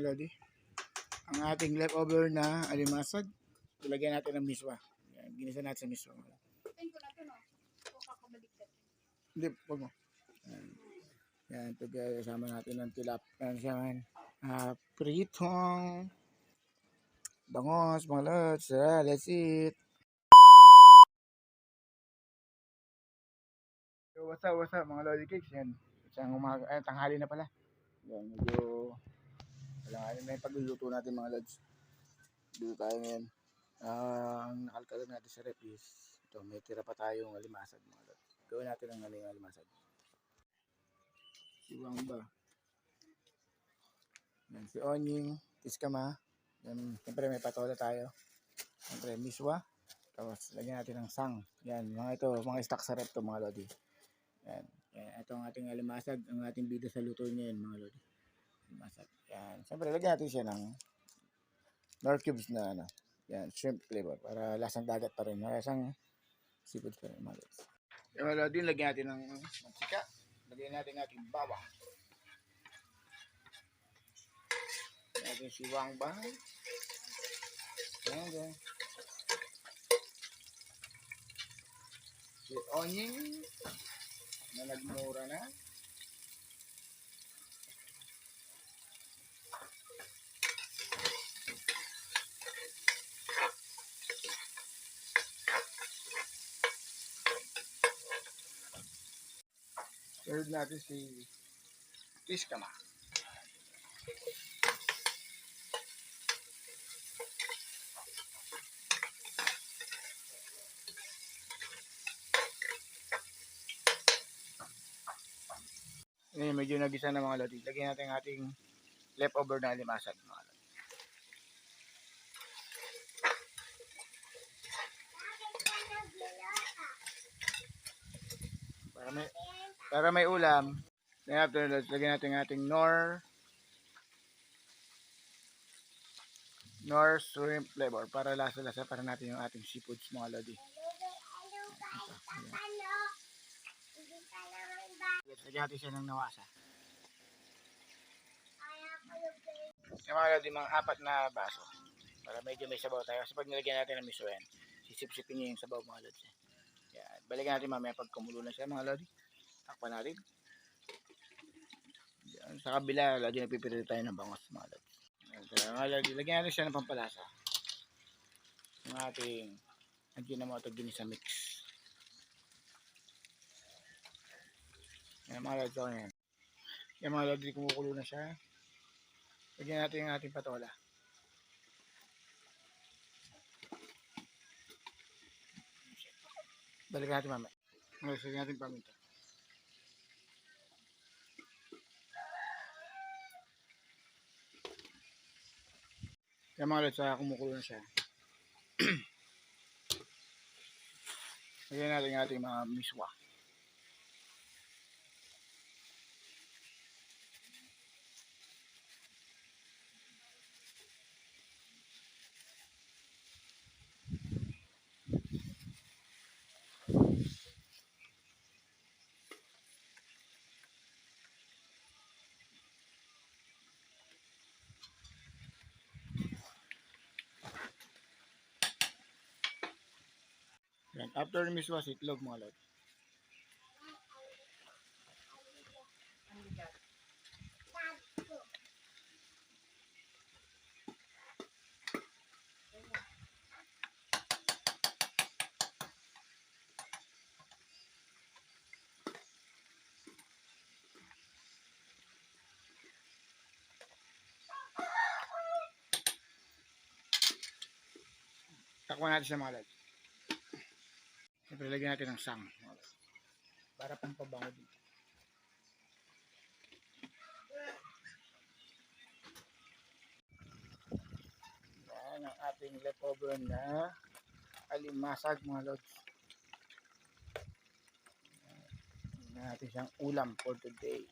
lodi. Ang ating leftover na alimasag, ilagyan natin ng miswa. Yan, ginisa natin sa miswa. Hindi, wag mo. Yan, kasama natin ng pritong bangos, mga lods. Let's eat. So, what's up mga lodi cakes? Yan, isang umaga, tanghali na pala. Yan, medyo may pagluluto natin mga lods. Dito tayo ngayon. Ang nakalkalan natin sa rep is ito, may tira pa tayong alimasag mga lods. Gawin natin ang alimasag. Siwang ba? Yan, si Onying, Tiskama. Yan, siyempre may patola tayo. Siyempre miswa. Tapos lagyan natin ng sang. Yan, mga ito, mga stock sa rep to mga lodi. Yan, ito ang ating alimasag, ang ating bida sa luto niya yan mga lodi. Alimasag. Yan, siyempre lagyan natin siya ng nor cubes na ano. Yan, shrimp flavor para lasang dagat pa rin, lasang seafood pa rin mga lodi. Yan mga lodi, lagyan natin ng mantika. Lagyan natin ng ating bawang. Lagyan natin siwang ba. Yan. Si Onying na nagmura na. Third natin si Tiskama. Ngayon medyo nagisa na mga lodi. Lagyan natin ang ating leftover na alimasag mga lodi. Para may ulam, lagyan natin ang ating nor shrimp flavor para lasa-lasa para natin yung ating seafoods mga lodi. Lagyan natin siya ng nawasa. Yung mga lodi, mga 4 na baso para medyo may sabaw tayo. Kasi pag nilagyan natin ng miso yan, sisip-sipin niya yung sabaw mga lodi. Yan. Balikan natin mamaya pag kumulo na siya mga lodi. Takpan natin. Yan. Sa kabila, lodi nagpipirito tayo ng bangos mga lodi. Mga lodi, lagyan natin siya ng pampalasa. Yung ating Ajinomoto ginisa mix. Yan mga lodi, yan. Yan mga lodi, kumukulo na siya. Lagyan natin yung ating patola. Balikan natin mamaya. Lagyan natin paminta. Yan mga lodi, kumukulo na siya. Lagyan natin yung ating mga miswa. Yan. After the miswa, itlog mga lodi. Takpan natin sa mga lodi. Siyempre lagyan natin ng sang para pampabango dito. Yan ang ating leftover na alimasag mga lods. Yan natin siyang ulam for today.